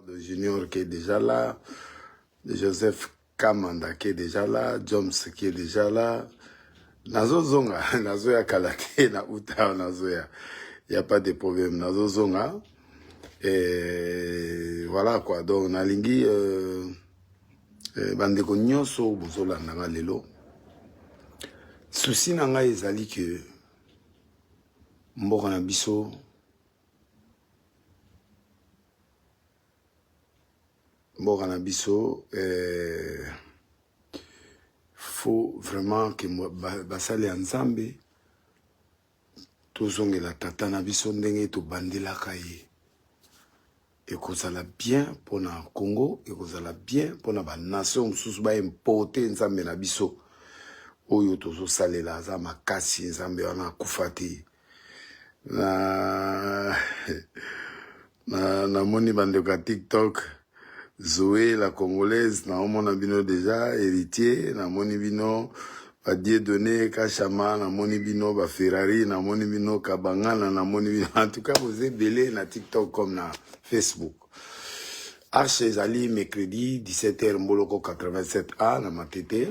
de Junior qui est déjà là, de Joseph Kamanda qui est déjà là, Joms qui est déjà là. Nazo zonga, nazo ya kalate, na uta nazo ya. Il n'y a pas de problème. Nazo zonga. Et voilà quoi. Donc, nalingi, bandeko nyonso, bozola nanga lelo. Souci nanga ezali que, mboka na biso, faut vraiment que basali nzambe tozonge la tata na biso ndenge to bandela kaye et kozala bien pour na Congo et kozala bien pour na ba nation mususu ba importer nzambe na biso oyo tozo salela za makasi nzambe wana kufati na moni bandeko TikTok Zoé, la Congolaise, na moni bino déjà, héritier, na moni bino, ba Dieudonné, Kachama, na moni bino, ba Ferrari, na moni bino, Kabangana, na moni bino. En tout cas, vous êtes belé na TikTok comme na Facebook. Arche ezali mercredi, 17h, Mboloko 87A, na Matete.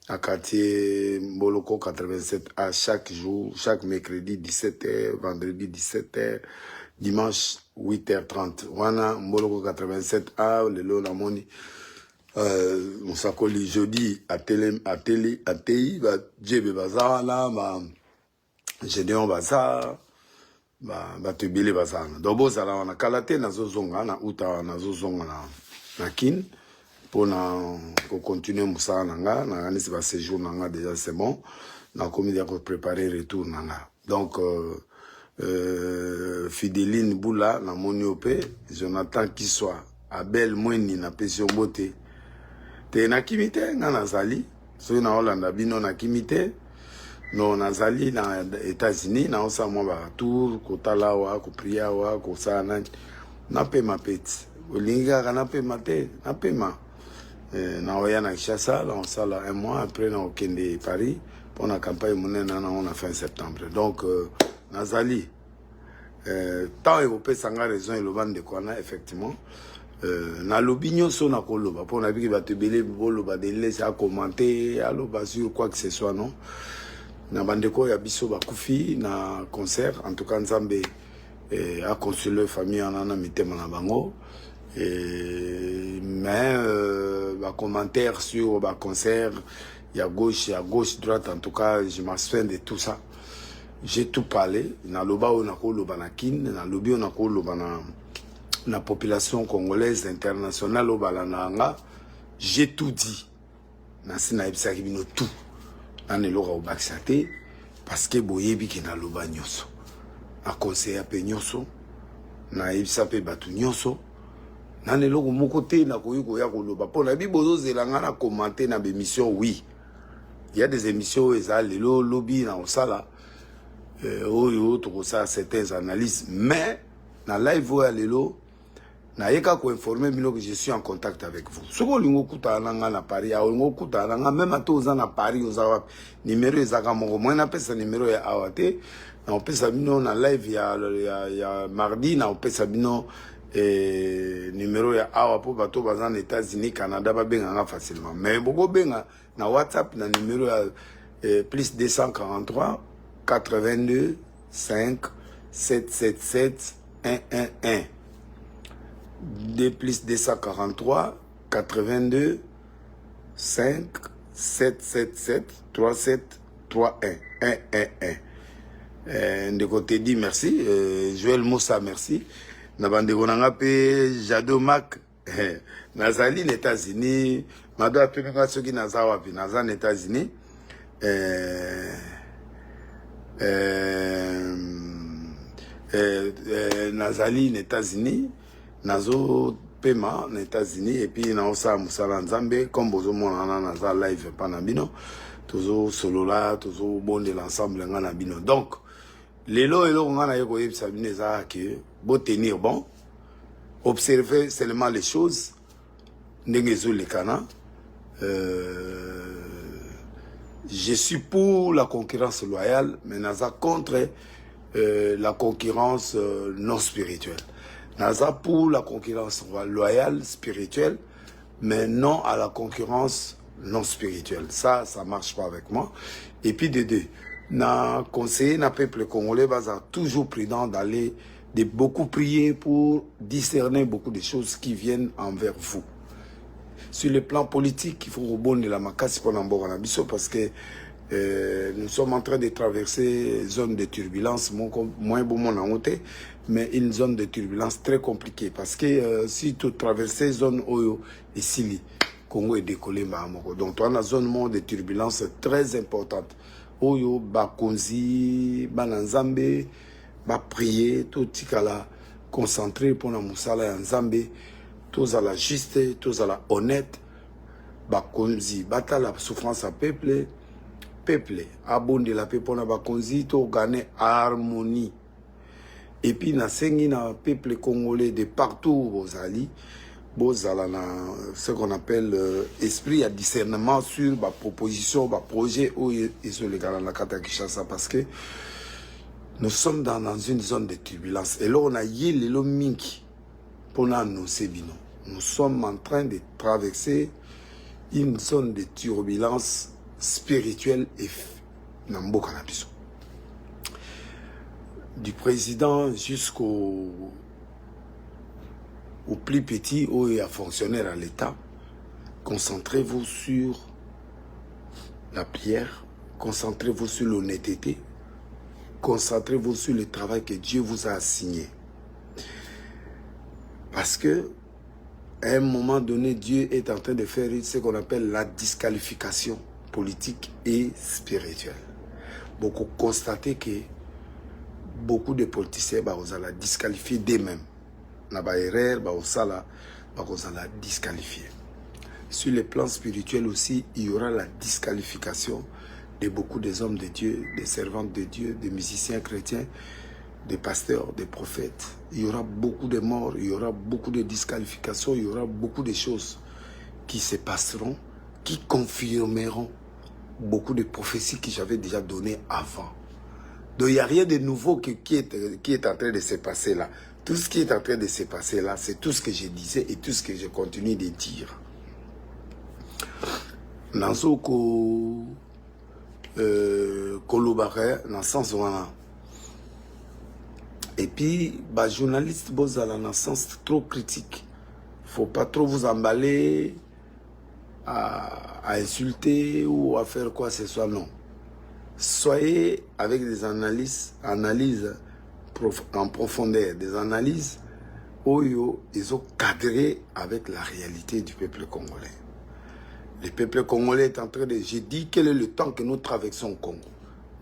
À quartier Mboloko 87A, chaque jour, chaque mercredi, 17h, vendredi, 17h. Dimanche 8h30 wana Mboloko 87A lelo na moni musakoli jeudi ateli ba djebe bazala ba Gédéon baza ba tebele bazana donc bozala wana kalate nazozonga na uta nazozonga na kin pona ko continuer musala nanga na nisi ba séjour nanga déjà c'est bon na comité pour préparer retour nanga donc Fideline Boula na moniope Jonathan qui soit Abel Mweni na pesio bote te na kimite nga nazali so na Hollande bino na kimite no nazali na États-Unis na osa mwa ba tour kotala wa ko priya wa ko sana na pe mapeti olinga kana pe mate na pe ma na oya na Kinshasa on sala un mois après na okende Paris pour la campagne monena na on a fin septembre donc Nazali, tant européen sanga raison et le bande de Kwana effectivement. Na l'opinion son na koloba pour na bi ba te belé boloba de laisser à commenter aloba sur quoi que ce soit non. Na bande ko ya biso ba kufi na concert en tout cas Nzambe a consolé famille anana mitema na bango mais ba commentaire sur ba concert il y a gauche droite en tout cas je m'abstiens de tout ça. J'ai tout parlé, na loba o na ko loba na kin, na lobi o na ko loba na population congolaise internationale o balana nga, j'ai tout dit. Na sina ebisaki bino tout. Na ne loka o baksate parce que boyebi ki na loba nyonso. Na conseiller pe nyonso, na ebisa pe batu nyonso. Na ne loko moko te na koyiko ya ko loba pona bi bozo zelanga na commenter na émission oui. Il y a des émissions ezali lo lobby na osala oyo to ça certaines analyses mais na live o alelo na yeka ko informer bino que je suis en contact avec vous soko lingo kuta nanga na Paris a lingo kuta nanga même atoza na Paris oza numéro ezaka moko moi na pesa numéro ya awate na pesa bino na live ya mardi na pesa bino numéro ya awa po bato baza na États-Unis Canada ba benga facilement mais boko benga na WhatsApp na numéro ya plus 243 82 5 777 111 2 plus 243 82 5 777 37 31 111 de côté dit merci Joël Moussa merci na bande konanga pe Jado Mac nazali aux États-Unis mado atunga soki nazawa pi nazali aux États-Unis nazali aux États-Unis nazo pema aux États-Unis et puis na osa musala nzambe comme bozo mona naza live pana bino tozo solo là tozo bonde l'ensemble ngana bino donc lelo elo ngana yeko yebisa bino za que beau tenir bon observer seulement les choses ndengezo le kana je suis pour la concurrence loyale mais naza contre la concurrence non spirituelle Naza pour la concurrence loyale, spirituelle, mais non à la concurrence non spirituelle. Ça marche pas avec moi. Et puis de deux, na conseiller na peuple congolais va toujours prudent d'aller, de beaucoup prier pour discerner beaucoup de choses qui viennent envers vous. Sur le plan politique, il faut rebondir la makasi pour l'ambora parce que nous sommes en train de traverser une zone de turbulence, moins bon mon angoté, mais une zone de turbulence très compliquée parce que si tu traverses zone Oyo et Sili, Congo est décollé donc on a une zone de turbulence très importante. Oyo bakonzi bananzambe ba prier tout tikala concentré pour la musala ya nzambe tous à la juste tous à la honnête bakonzi bata la souffrance à peuple abonde la peuple na bakonzi to gagner harmonie et puis na sengi na peuple congolais de partout bozali bozala na ce qu'on appelle esprit à discernement sur ma proposition, ma projet ou sur le Ghana Kata Kinshasa parce que nous sommes dans une zone de turbulence et là on a yé le minki pour nous annoncer bino. Nous sommes en train de traverser une zone de turbulence spirituelle et namboka na biso. Du président jusqu'au plus petit ou à fonctionnaire à l'État, concentrez-vous sur la prière, concentrez-vous sur l'honnêteté, concentrez-vous sur le travail que Dieu vous a assigné. Parce que à un moment donné, Dieu est en train de faire ce qu'on appelle la disqualification politique et spirituelle. Beaucoup constaté que beaucoup de politiciens ont la disqualifier d'eux-mêmes. Na ba erreur ba osala ba kozala disqualifié. Sur le plan spirituel aussi, il y aura la disqualification de beaucoup des hommes de Dieu, des servantes de Dieu, des musiciens chrétiens, des pasteurs, des prophètes. Il y aura beaucoup de morts, il y aura beaucoup de disqualifications, il y aura beaucoup de choses qui se passeront, qui confirmeront beaucoup de prophéties que j'avais déjà données avant. Donc il n'y a rien de nouveau qui est en train de se passer là. Tout ce qui est en train de se passer là, c'est tout ce que je disais et tout ce que je continue de dire. Nansoko Kolobare, dans le sens où et puis, bah, journaliste, vous avez un sens trop critique. Il ne faut pas trop vous emballer à insulter ou à faire quoi que ce soit, non. Soyez avec des analyses en profondeur, des analyses où ils ont cadré avec la réalité du peuple congolais. Le peuple congolais est en train de... J'ai dit quel est le temps que nous traversons au Congo.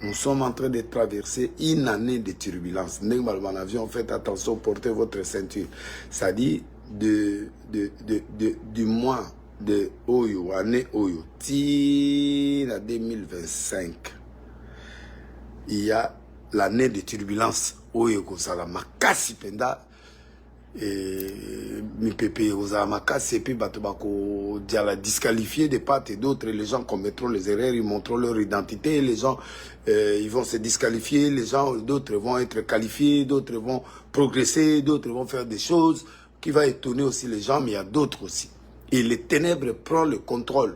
Nous sommes en train de traverser une année de turbulence. Normalement, avion, faites attention, portez votre ceinture. C'est-à-dire du mois de Oyo, année Oyo, à 2025. Il y a l'année de turbulence Oyo Kosala Makasi Penda mi pépé Osa Makasi et puis Batobako Diala disqualifié de part et d'autres. Les gens commettront les erreurs, ils montreront leur identité, les gens ils vont se disqualifier, les gens, d'autres vont être qualifiés, d'autres vont progresser, d'autres vont faire des choses qui vont étonner aussi les gens, mais il y a d'autres aussi. Et les ténèbres prennent le contrôle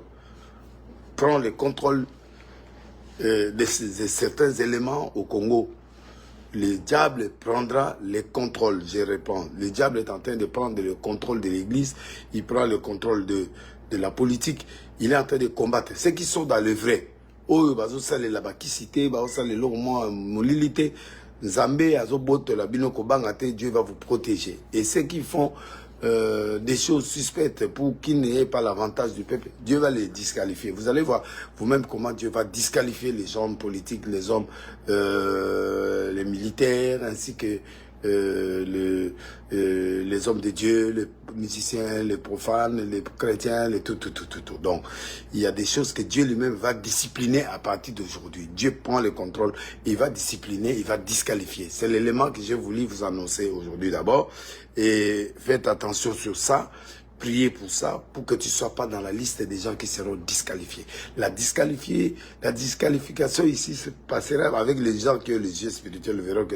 de certains éléments au Congo. Le diable prendra le contrôle, je réponds. Le diable est en train de prendre le contrôle de l'église, il prend le contrôle de la politique, il est en train de combattre. Ceux qui sont dans le vrai, oh, bazo sale la bakisité, bazo sale lo mo molilité, Nzambe azo bote la bino kobangate, Dieu va vous protéger. Et ceux qui font des choses suspectes pour qu'ils n'aient pas l'avantage du peuple, Dieu va les disqualifier. Vous allez voir vous-même comment Dieu va disqualifier les hommes politiques, les hommes, les militaires, ainsi que les hommes de Dieu, les musiciens, les profanes, les chrétiens, les tout. Donc, il y a des choses que Dieu lui-même va discipliner à partir d'aujourd'hui. Dieu prend le contrôle, il va discipliner, il va disqualifier. C'est l'élément que j'ai voulu vous annoncer aujourd'hui d'abord. Et faites attention sur ça. prier pour ça, pour que tu ne sois pas dans la liste des gens qui seront disqualifiés. La disqualification ici se passera avec les gens qui ont les yeux spirituels, verront que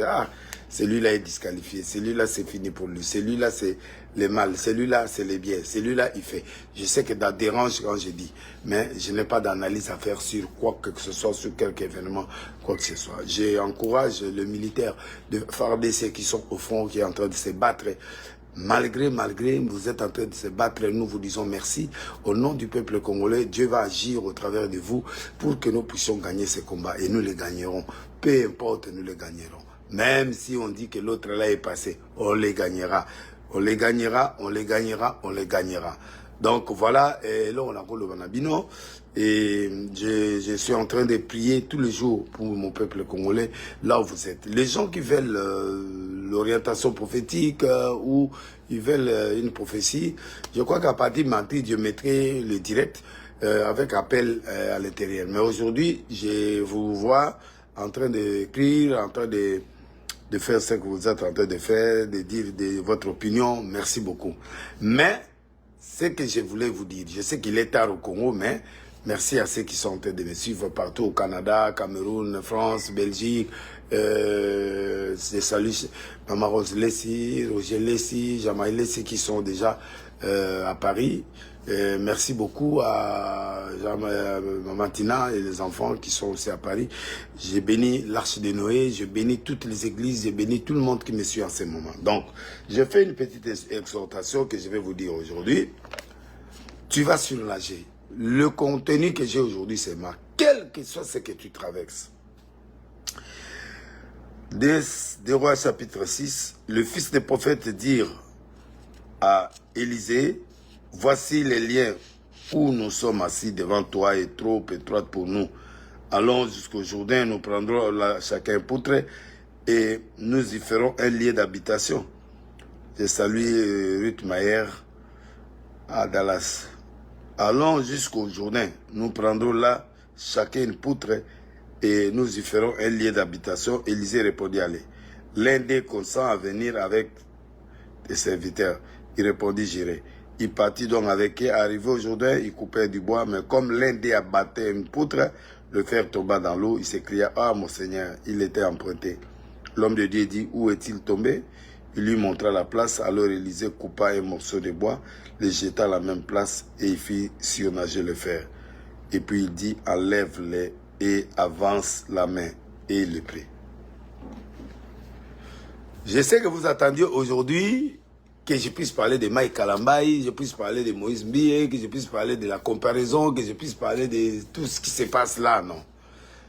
celui-là est disqualifié, celui-là c'est fini pour lui, celui-là c'est le mal, celui-là c'est les biens, celui-là il fait. Je sais que ça dérange quand je dis, mais je n'ai pas d'analyse à faire sur quoi que ce soit, sur quelque événement, quoi que ce soit. J'encourage le militaire de FARDC qui sont au front, qui est en train de se battre. Malgré, vous êtes en train de se battre, nous vous disons merci. Au nom du peuple congolais, Dieu va agir au travers de vous pour que nous puissions gagner ces combats. Et nous les gagnerons. Peu importe, nous les gagnerons. Même si on dit que l'autre là est passé, on les gagnera. On les gagnera, on les gagnera, on les gagnera. Donc voilà, et là on a le Banabino. Et je suis en train de prier tous les jours pour mon peuple congolais, là où vous êtes. Les gens qui veulent l'orientation prophétique ou ils veulent une prophétie, je crois qu'à partir de mardi, je mettrai le direct avec appel à l'intérieur. Mais aujourd'hui, je vous vois en train d'écrire, en train de faire ce que vous êtes en train de faire, de dire votre opinion. Merci beaucoup. Mais, ce que je voulais vous dire, je sais qu'il est tard au Congo, mais merci à ceux qui sont en train de me suivre partout au Canada, Cameroun, France, Belgique. Je salue Maman Rose Lessi, Roger Lessi, Jamaï Lessi qui sont déjà à Paris. Merci beaucoup à Maman Tina et les enfants qui sont aussi à Paris. J'ai béni l'Arche de Noé, j'ai béni toutes les églises, j'ai béni tout le monde qui me suit en ce moment. Donc, je fais une petite exhortation que je vais vous dire aujourd'hui. Tu vas surnager. Le contenu que j'ai aujourd'hui, c'est marqué. Quel que soit ce que tu traverses. Des Rois chapitre 6, le fils des prophètes dit à Élisée, voici les liens où nous sommes assis devant toi est trop étroite pour nous. Allons jusqu'au Jourdain, nous prendrons là chacun un poutre et nous y ferons un lieu d'habitation. Je salue Ruth Mayer à Dallas. Allons jusqu'au Jourdain, nous prendrons là chacun une poutre et nous y ferons un lieu d'habitation. Élisée répondit, allez. L'un d'eux consent à venir avec des serviteurs. Il répondit, j'irai. Il partit donc avec eux. Arrivé au Jourdain, il coupait du bois, mais comme l'un d'eux abattait une poutre, le fer tomba dans l'eau. Il s'écria, ah mon Seigneur, il était emprunté. L'homme de Dieu dit, où est-il tombé? Il lui montra la place. Alors Élisée coupa un morceau de bois, le jeta à la même place et il fit surnager le fer. Et puis il dit, enlève-les et avance la main. Et il le prit. Je sais que vous attendiez aujourd'hui que je puisse parler de Mike Kalambaï, je puisse parler de Moïse Mbie, que je puisse parler de la comparaison, que je puisse parler de tout ce qui se passe là, non.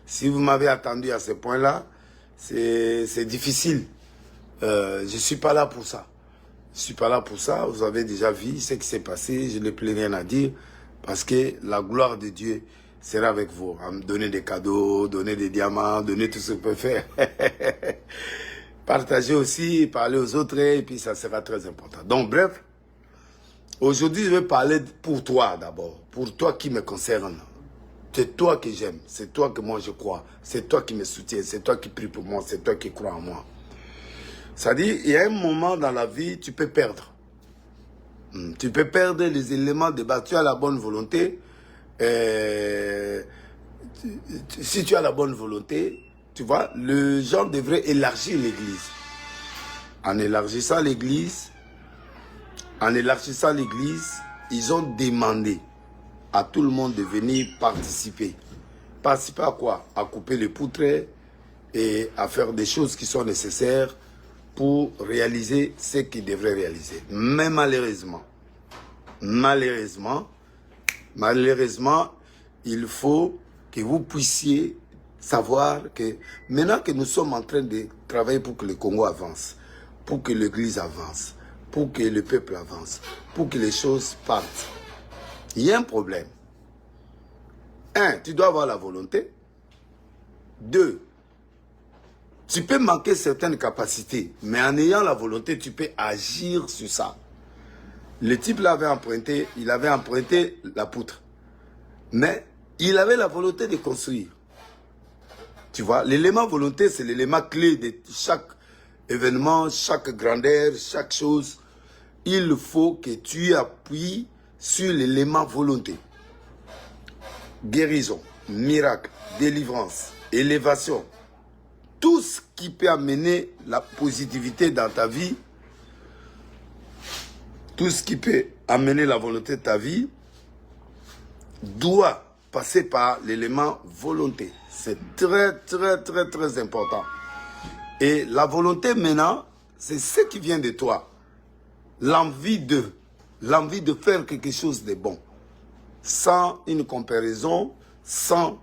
Si vous m'avez attendu à ce point-là, c'est difficile. Je ne suis pas là pour ça. Je ne suis pas là pour ça. Vous avez déjà vu ce qui s'est passé. Je n'ai plus rien à dire. Parce que la gloire de Dieu sera avec vous. À me donner des cadeaux, donner des diamants, donner tout ce que vous pouvez faire. Partagez aussi, parler aux autres, et puis ça sera très important. Donc bref, aujourd'hui je vais parler pour toi d'abord. Pour toi qui me concerne. C'est toi que j'aime. C'est toi que moi je crois. C'est toi qui me soutiens. C'est toi qui prie pour moi. C'est toi qui crois en moi. C'est-à-dire, il y a un moment dans la vie, tu peux perdre. Tu peux perdre les éléments de base. Tu as la bonne volonté. Si tu as la bonne volonté, tu vois, les gens devraient élargir l'église. En élargissant l'église, ils ont demandé à tout le monde de venir participer. Participer à quoi? À couper les poutres et à faire des choses qui sont nécessaires pour réaliser ce qu'ils devraient réaliser. Mais malheureusement, il faut que vous puissiez savoir que maintenant que nous sommes en train de travailler pour que le Congo avance, pour que l'église avance, pour que le peuple avance, pour que les choses partent, il y a un problème. 1, tu dois avoir la volonté. 2, tu peux manquer certaines capacités, mais en ayant la volonté, tu peux agir sur ça. Le type l'avait emprunté, il avait emprunté la poutre. Mais il avait la volonté de construire. Tu vois, l'élément volonté, c'est l'élément clé de chaque événement, chaque grandeur, chaque chose. il faut que tu appuies sur l'élément volonté. Guérison, miracle, délivrance, élévation. Tout ce qui peut amener la positivité dans ta vie, tout ce qui peut amener la volonté de ta vie, doit passer par l'élément volonté. C'est très, très, très, très important. Et la volonté maintenant, c'est ce qui vient de toi. L'envie de faire quelque chose de bon. Sans une comparaison, sans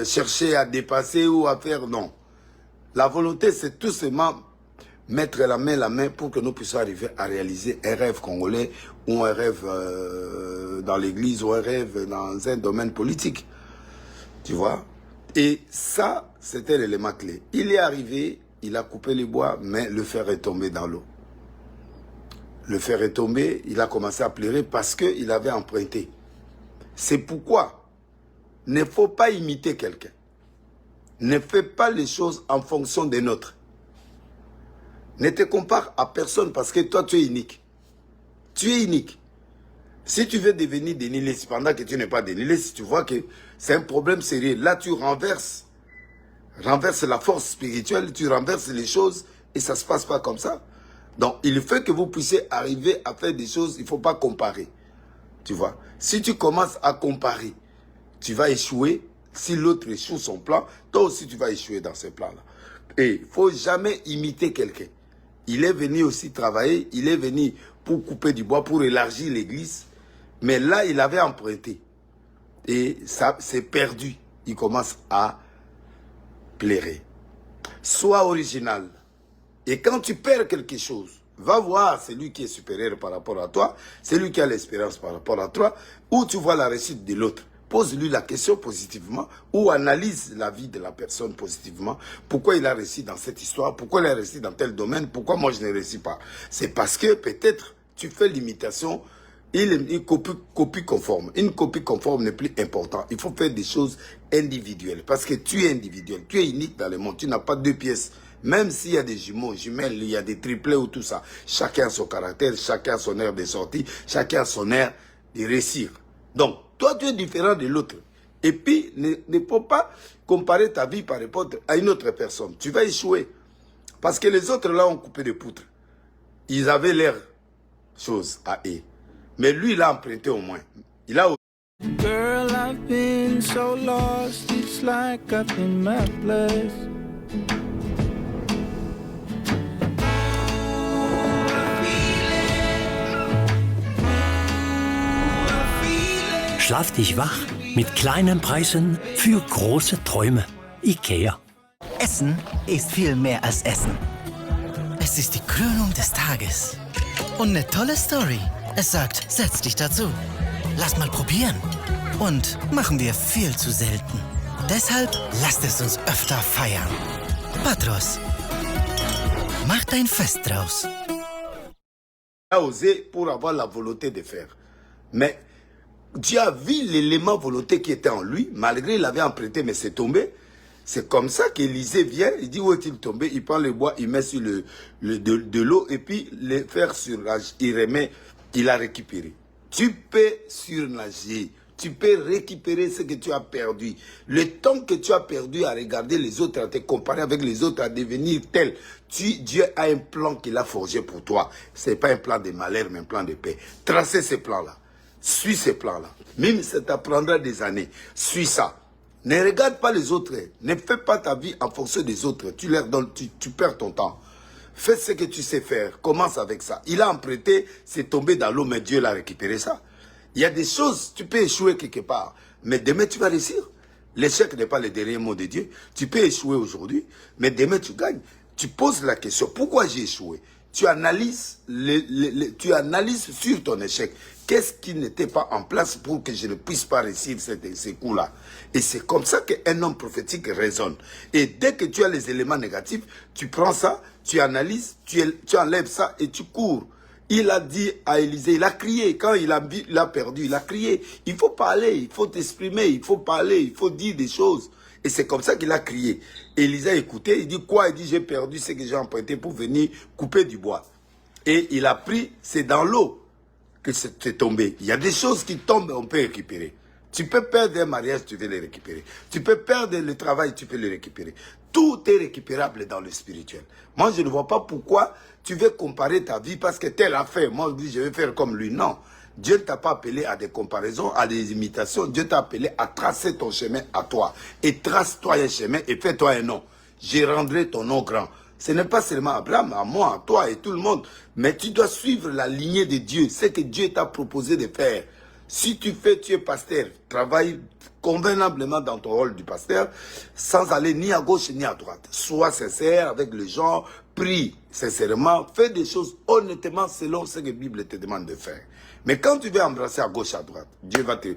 chercher à dépasser ou à faire, non. La volonté, c'est tout simplement mettre la main pour que nous puissions arriver à réaliser un rêve congolais ou un rêve dans l'église ou un rêve dans un domaine politique. Tu vois? Et ça, c'était l'élément clé. Il est arrivé, il a coupé les bois, mais le fer est tombé dans l'eau. Le fer est tombé, il a commencé à pleurer parce qu'il avait emprunté. C'est pourquoi il ne faut pas imiter quelqu'un. Ne fais pas les choses en fonction des nôtres. Ne te compare à personne parce que toi, tu es unique. Tu es unique. Si tu veux devenir déniliste pendant que tu n'es pas déniliste, tu vois que c'est un problème sérieux. Là, tu renverses la force spirituelle, tu renverses les choses et ça ne se passe pas comme ça. Donc, il faut que vous puissiez arriver à faire des choses, il ne faut pas comparer. Tu vois, si tu commences à comparer, tu vas échouer. Si l'autre échoue son plan, toi aussi tu vas échouer dans ce plan-là. Et il ne faut jamais imiter quelqu'un. Il est venu aussi travailler, il est venu pour couper du bois, pour élargir l'église. Mais là, il avait emprunté. Et ça, c'est perdu. Il commence à pleurer. Sois original. Et quand tu perds quelque chose, va voir celui qui est supérieur par rapport à toi, celui qui a l'expérience par rapport à toi, ou tu vois la réussite de l'autre. Pose-lui la question positivement ou analyse la vie de la personne positivement. Pourquoi il a réussi dans cette histoire? Pourquoi il a réussi dans tel domaine? Pourquoi moi je ne réussis pas? C'est parce que peut-être tu fais l'imitation, une copie conforme. Une copie conforme n'est plus important. Il faut faire des choses individuelles parce que tu es individuel. Tu es unique dans le monde. Tu n'as pas deux pièces. Même s'il y a des jumeaux, jumelles, il y a des triplés ou tout ça. Chacun a son caractère, chacun a son air de sortie, chacun a son air de réussir. Donc, toi, tu es différent de l'autre. Et puis, ne faut pas comparer ta vie par rapport à une autre personne. Tu vas échouer. Parce que les autres, là, ont coupé des poutres. Ils avaient l'air chose à eux. Mais lui, il a emprunté au moins. Il a... Girl, I've been so lost, it's like I've been my place. Schlaf dich wach mit kleinen Preisen für große Träume. IKEA. Essen ist viel mehr als Essen. Es ist die Krönung des Tages. Und eine tolle Story. Es sagt, setz dich dazu. Lass mal probieren. Und machen wir viel zu selten. Deshalb lasst es uns öfter feiern. Patros, macht ein Fest draus. Il a osé pour avoir la volonté de faire. Mais Dieu a vu l'élément volonté qui était en lui, malgré il avait emprunté, mais c'est tombé. C'est comme ça qu'Élisée vient, il dit où est-il tombé? Il prend le bois, il met sur de l'eau et puis le fer surnage, il remet, il a récupéré. Tu peux surnager, tu peux récupérer ce que tu as perdu. Le temps que tu as perdu à regarder les autres, à te comparer avec les autres, à devenir tel, Dieu a un plan qu'il a forgé pour toi. Ce n'est pas un plan de malheur, mais un plan de paix. Tracez ce plan-là. Suis ces plans-là. Même si ça t'apprendra des années, suis ça. Ne regarde pas les autres. Ne fais pas ta vie en fonction des autres. Tu leur donnes, tu perds ton temps. Fais ce que tu sais faire. Commence avec ça. Il a emprunté, c'est tombé dans l'eau, mais Dieu l'a récupéré ça. Il y a des choses, tu peux échouer quelque part, mais demain tu vas réussir. L'échec n'est pas le dernier mot de Dieu. Tu peux échouer aujourd'hui, mais demain tu gagnes. Tu poses la question, pourquoi j'ai échoué? Tu analyses, tu analyses sur ton échec. Qu'est-ce qui n'était pas en place pour que je ne puisse pas réussir ces coups-là? Et c'est comme ça qu'un homme prophétique raisonne. Et dès que tu as les éléments négatifs, tu prends ça, tu analyses, tu enlèves ça et tu cours. Il a dit à Élisée, il a crié. Quand il a perdu, il a crié. Il faut parler, il faut t'exprimer, il faut parler, il faut dire des choses. Et c'est comme ça qu'il a crié. Élisée a écouté, il dit quoi? Il dit j'ai perdu ce que j'ai emprunté pour venir couper du bois. Et il a pris, c'est dans l'eau que c'est tombé. Il y a des choses qui tombent, on peut récupérer. Tu peux perdre un mariage, tu veux les récupérer. Tu peux perdre le travail, tu peux le récupérer. Tout est récupérable dans le spirituel. Moi, je ne vois pas pourquoi tu veux comparer ta vie parce que tel a fait. Moi, je dis, je vais faire comme lui. Non. Dieu ne t'a pas appelé à des comparaisons, à des imitations. Dieu t'a appelé à tracer ton chemin à toi. Et trace-toi un chemin et fais-toi un nom. Je rendrai ton nom grand. Ce n'est pas seulement Abraham, à moi, à toi et tout le monde. Mais tu dois suivre la lignée de Dieu. C'est que Dieu t'a proposé de faire. Si tu es pasteur, travaille convenablement dans ton rôle du pasteur, sans aller ni à gauche ni à droite. Sois sincère avec les gens, prie sincèrement, fais des choses honnêtement selon ce que la Bible te demande de faire. Mais quand tu veux embrasser à gauche, à droite, Dieu va te...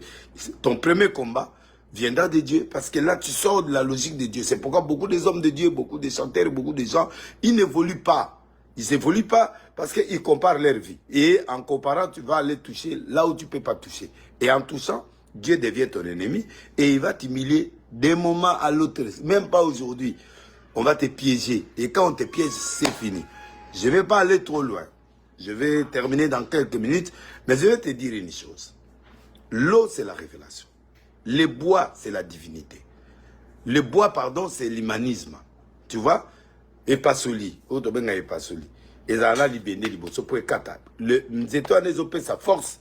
Ton premier combat viendra de Dieu, parce que là, tu sors de la logique de Dieu. C'est pourquoi beaucoup des hommes de Dieu, beaucoup des chanteurs, beaucoup de gens, ils n'évoluent pas. Ils n'évoluent pas parce qu'ils comparent leur vie. Et en comparant, tu vas aller toucher là où tu ne peux pas toucher. Et en touchant, Dieu devient ton ennemi et il va t'humilier d'un moment à l'autre. Même pas aujourd'hui. On va te piéger. Et quand on te piège, c'est fini. Je ne vais pas aller trop loin. Je vais terminer dans quelques minutes. Mais je vais te dire une chose. L'eau, c'est la révélation. Le bois, c'est la divinité. Le bois, pardon, c'est l'humanisme. Tu vois? Et pas soli. Autre ben et pas soli. Et ça là libéné liboso pour kata. Le nzeto a nezopé sa force.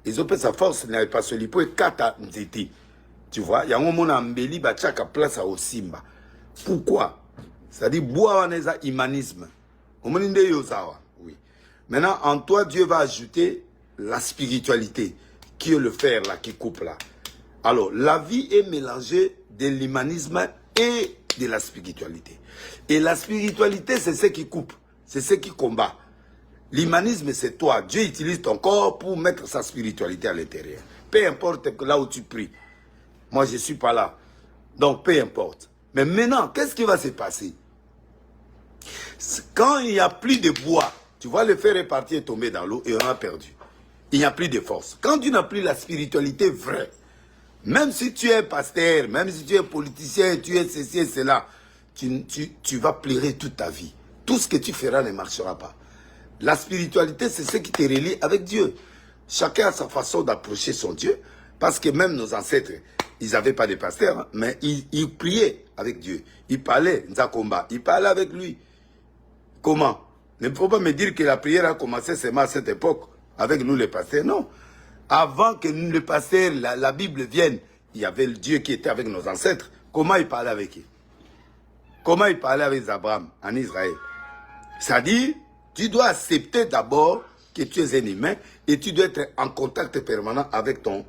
Ils ont sa force n'a pas soli pour kata nzeti. Tu vois? Il y a un moment ambeli ba chaka place au simba. Pourquoi? C'est-à-dire bois on est humanisme. Au moment de yosawa. Oui. Maintenant en toi Dieu va ajouter la spiritualité qui est le fer là qui coupe là. Alors la vie est mélangée de l'humanisme et de la spiritualité. Et la spiritualité, c'est ce qui coupe, c'est ce qui combat. L'humanisme, c'est toi. Dieu utilise ton corps pour mettre sa spiritualité à l'intérieur. Peu importe là où tu pries. Moi, je ne suis pas là. Donc, peu importe. Mais maintenant, qu'est-ce qui va se passer? Quand il n'y a plus de bois, tu vois le fer est parti et tomber dans l'eau et on a perdu. Il n'y a plus de force. Quand tu n'as plus la spiritualité vraie, même si tu es pasteur, même si tu es politicien, tu es ceci et cela, tu vas pleurer toute ta vie. Tout ce que tu feras ne marchera pas. La spiritualité, c'est ce qui te relie avec Dieu. Chacun a sa façon d'approcher son Dieu, parce que même nos ancêtres, ils n'avaient pas de pasteur, hein, mais ils priaient avec Dieu. Ils parlaient, Nzakomba, ils parlaient avec lui. Comment? Ne faut pas me dire que la prière a commencé seulement à cette époque, avec nous les pasteurs, non. Avant que nous, les pasteurs, la Bible vienne, il y avait le Dieu qui était avec nos ancêtres. Comment il parlait avec eux? Comment il parlait avec Abraham en Israël? C'est-à-dire, tu dois accepter d'abord que tu es un humain et tu dois être en contact permanent avec ton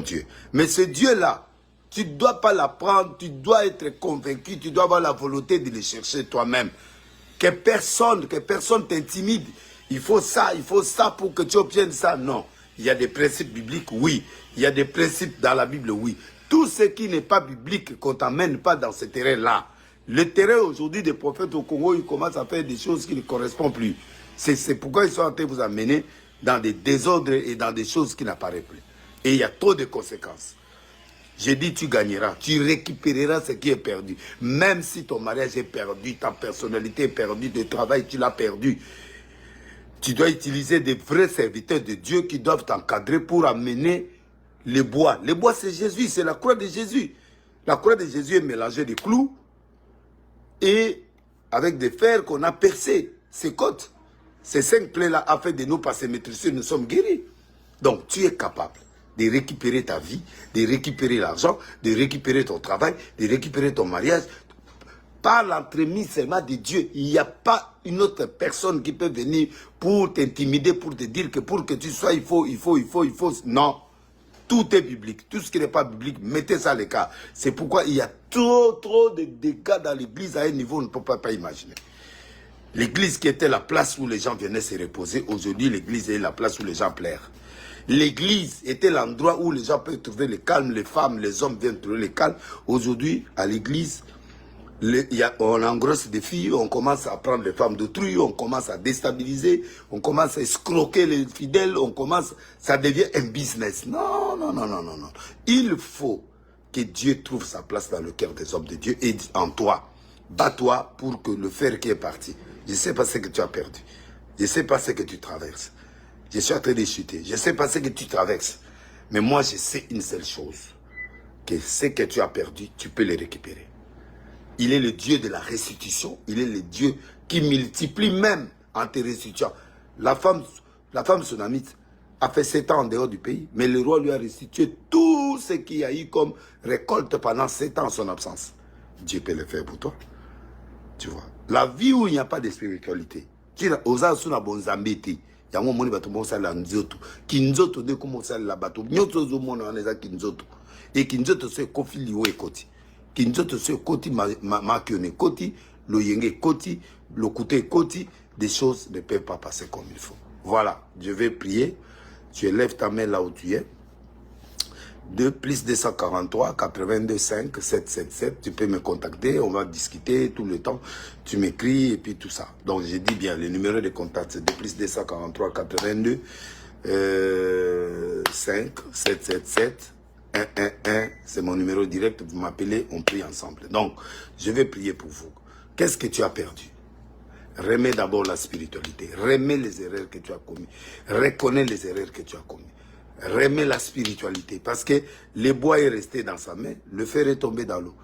Dieu. Mais ce Dieu-là, tu ne dois pas l'apprendre, tu dois être convaincu, tu dois avoir la volonté de le chercher toi-même. Que personne t'intimide. Il faut ça pour que tu obtiennes ça. Non. Il y a des principes bibliques, oui. Il y a des principes dans la Bible, oui. Tout ce qui n'est pas biblique, qu'on ne t'amène pas dans ce terrain-là. Le terrain aujourd'hui des prophètes au Congo, ils commencent à faire des choses qui ne correspondent plus. C'est pourquoi ils sont en train de vous amener dans des désordres et dans des choses qui n'apparaissent plus. Et il y a trop de conséquences. J'ai dit tu gagneras, tu récupéreras ce qui est perdu. Même si ton mariage est perdu, ta personnalité est perdue, ton travail tu l'as perdu. Tu dois utiliser des vrais serviteurs de Dieu qui doivent t'encadrer pour amener les bois. Les bois c'est Jésus, c'est la croix de Jésus. La croix de Jésus est mélangée de clous et avec des fers qu'on a percés, ces côtes. Ces 5 plaies-là a fait de nous passer maîtrisés, nous sommes guéris. Donc tu es capable de récupérer ta vie, de récupérer l'argent, de récupérer ton travail, de récupérer ton mariage. Par l'entremise seulement de Dieu, il n'y a pas une autre personne qui peut venir pour t'intimider, pour te dire que pour que tu sois, il faut. Non. Tout est biblique. Tout ce qui n'est pas biblique, mettez ça à l'écart. C'est pourquoi il y a trop de dégâts dans l'église à un niveau, on ne peut pas imaginer. L'église qui était la place où les gens venaient se reposer, aujourd'hui l'église est la place où les gens pleurent. L'église était l'endroit où les gens peuvent trouver le calme, les femmes, les hommes viennent trouver le calme. Aujourd'hui, à l'église, on engrosse des filles, on commence à prendre les femmes d'autrui, on commence à déstabiliser, on commence à escroquer les fidèles, ça devient un business. Non. Il faut que Dieu trouve sa place dans le cœur des hommes de Dieu et en toi. Bats-toi pour que le fer qui est parti, je ne sais pas ce que tu as perdu. Je ne sais pas ce que tu traverses. Je suis en train de chuter. Je ne sais pas ce que tu traverses. Mais moi, je sais une seule chose. Que ce que tu as perdu, tu peux le récupérer. Il est le Dieu de la restitution. Il est le Dieu qui multiplie même en te restituant. La femme tsunamite a fait 7 ans en dehors du pays, mais le roi lui a restitué tout ce qu'il y a eu comme récolte pendant 7 ans en son absence. Dieu peut le faire pour toi. Tu vois. La vie où il n'y a pas de spiritualité. Tu as osé na bonzambete. Yango moni bato mosala nzoto. Kinzoto de commencer la bato. Nyoto zo mona oneza kinzoto. Et kinzoto se kofi liwe koti. Kinzoto se koti makione koti, lo yenge koti, le couteau koti, des choses ne peuvent pas passer comme il faut. Voilà, je vais prier. Tu élèves ta main là où tu es. 2 plus 243 82 5 777. Tu peux me contacter, on va discuter tout le temps. Tu m'écris et puis tout ça. Donc j'ai dit bien, le numéro de contact c'est 2 plus 243 82 5 777 111. C'est mon numéro direct. Vous m'appelez, on prie ensemble. Donc je vais prier pour vous. Qu'est-ce que tu as perdu? Remets d'abord la spiritualité. Remets les erreurs que tu as commises. Reconnais les erreurs que tu as commises. Remets la spiritualité. Parce que le bois est resté dans sa main, le fer est tombé dans l'eau.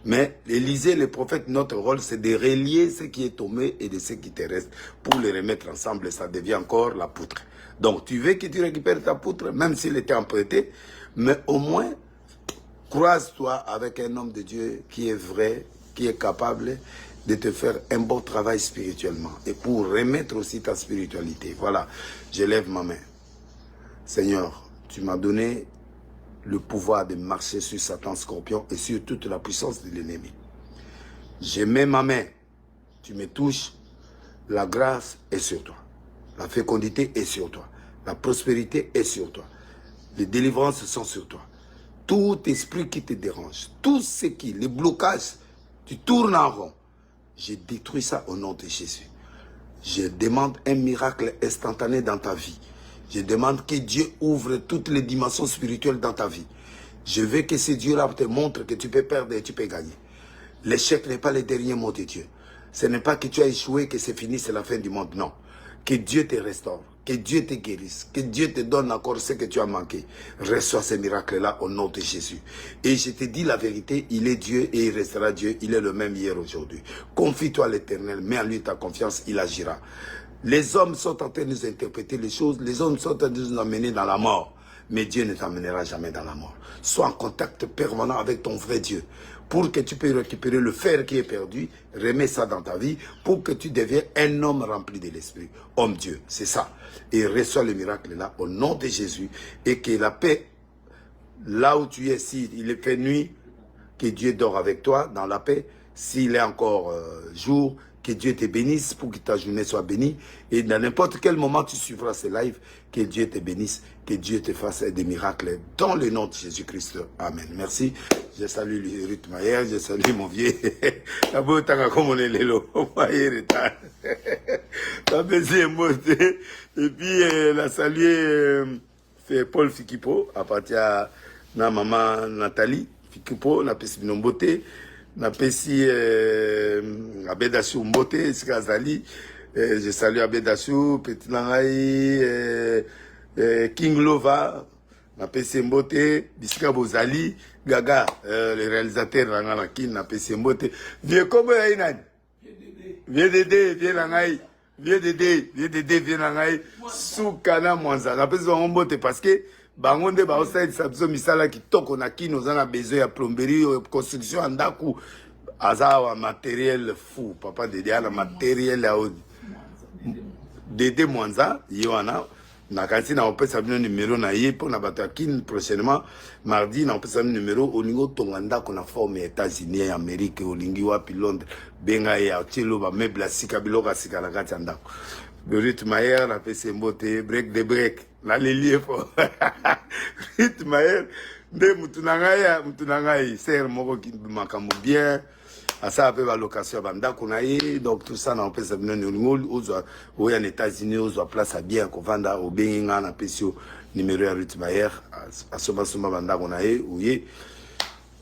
Mais Élisée, le prophète, notre rôle, c'est de relier ce qui est tombé et de ce qui te reste pour les remettre ensemble. Et ça devient encore la poutre. Donc, tu veux que tu récupères ta poutre, même s'il était emprunté, mais au moins, croise-toi avec un homme de Dieu qui est vrai, qui est capable de te faire un bon travail spirituellement. Et pour remettre aussi ta spiritualité. Voilà, je lève ma main. Seigneur, tu m'as donné le pouvoir de marcher sur Satan, Scorpion et sur toute la puissance de l'ennemi. Je mets ma main, tu me touches, la grâce est sur toi. La fécondité est sur toi. La prospérité est sur toi. Les délivrances sont sur toi. Tout esprit qui te dérange, tout ce qui, les blocages, tu tournes en rond. Je détruis ça au nom de Jésus. Je demande un miracle instantané dans ta vie. Je demande que Dieu ouvre toutes les dimensions spirituelles dans ta vie. Je veux que ce Dieu-là te montre que tu peux perdre et tu peux gagner. L'échec n'est pas le dernier mot de Dieu. Ce n'est pas que tu as échoué, que c'est fini, c'est la fin du monde. Non. Que Dieu te restaure. Que Dieu te guérisse. Que Dieu te donne encore ce que tu as manqué. Reçois ce miracle-là au nom de Jésus. Et je te dis la vérité, il est Dieu et il restera Dieu. Il est le même hier, aujourd'hui. Confie-toi à l'Éternel. Mets en lui ta confiance, il agira. Les hommes sont en train de nous interpréter les choses. Les hommes sont en train de nous amener dans la mort. Mais Dieu ne t'amènera jamais dans la mort. Sois en contact permanent avec ton vrai Dieu. Pour que tu puisses récupérer le fer qui est perdu, remets ça dans ta vie pour que tu deviennes un homme rempli de l'Esprit. Homme Dieu, c'est ça. Et reçois le miracle là au nom de Jésus. Et que la paix, là où tu es, s'il est fait nuit, que Dieu dort avec toi dans la paix. S'il est encore jour, que Dieu te bénisse pour que ta journée soit bénie. Et dans n'importe quel moment tu suivras ce live, que Dieu te bénisse, que Dieu te fasse des miracles dans le nom de Jésus-Christ. Amen. Merci. Je salue Ruth Mayer, je salue mon vieux. Et puis la saluer fait Paul Fikipo, à partir de maman Nathalie Fikipo, la pesi Binombote. Na pesi Abedassou Mbote, Sikazali, je salue Abedassou, Petit Langai, King Lova, na pesi Mbote, Bisika Bozali, Gaga, le réalisateur Rangana Kin, na pesi Mbote. Vieux comment y'a inani? Vieux Dédé, vieux Langai, vieux Dédé, vieux Langai, Soukana Mwanza. Na pesi Mbote parce que bangonde ba osai sabso misala kitoko na kino zana besoin ya plomberie construction andaku azawa matériel fou papa Dédé ala matériel ya Dédé Mwanza yona na kasi na opesa bino numéro na ye pour na bato kin prochainement mardi na opesa numéro olingo tonganda na forme ya États-Unis ya Amérique olingi wapi Londres benga ya tshelo ba meuble sika biloka sika la kati andako Ruth Mayer na pese mbote break the break na lelie fo Ruth Mayer de mutunangai ser moko ki makambo bien asa pe ba location banda kuna ye donc tout ça na pese bino ngol ozo oya na États-Unis ozo place bien ko vanda o benga na pesio numéro ya Ruth Mayer asoba banda kuna ye oye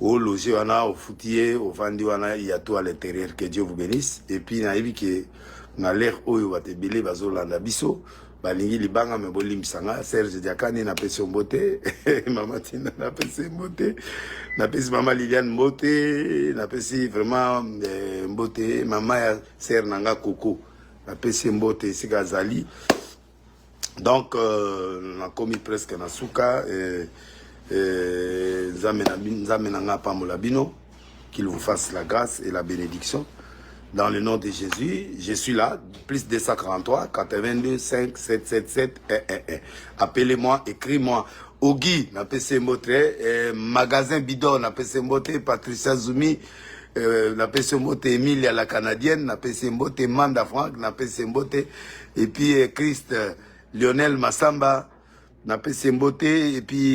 au loger wana au foutier au vandi wana il y a tout à l'intérieur que Dieu vous bénisse et puis na yebi que na l'air oyo batebele bazolanda biso balingi libanga me bolimbisanga Serge Diakani na pesi mbote mama Tina na pesi mbote na pesi mama Liliane mbote na pesi vraiment mbote mama ya ser nanga Koko na pesi mbote sika zali donc na komi presque na suka nzambe nanga pambola bino qu'il vous fasse la grâce et la bénédiction. Dans le nom de Jésus, je suis là, plus 243, 82, 5, 7, 7, 7, 1, 1, 1. Appelez-moi, écris-moi. Ogi, na PC Mbote, magasin Bidon, na PC Mbote, Patricia Zoumi, na PC Mbote, Emilia la Canadienne, na PC Mbote, Manda Franck, na PC Mbote, et puis Christ, Lionel Massamba, na PC Mbote, et puis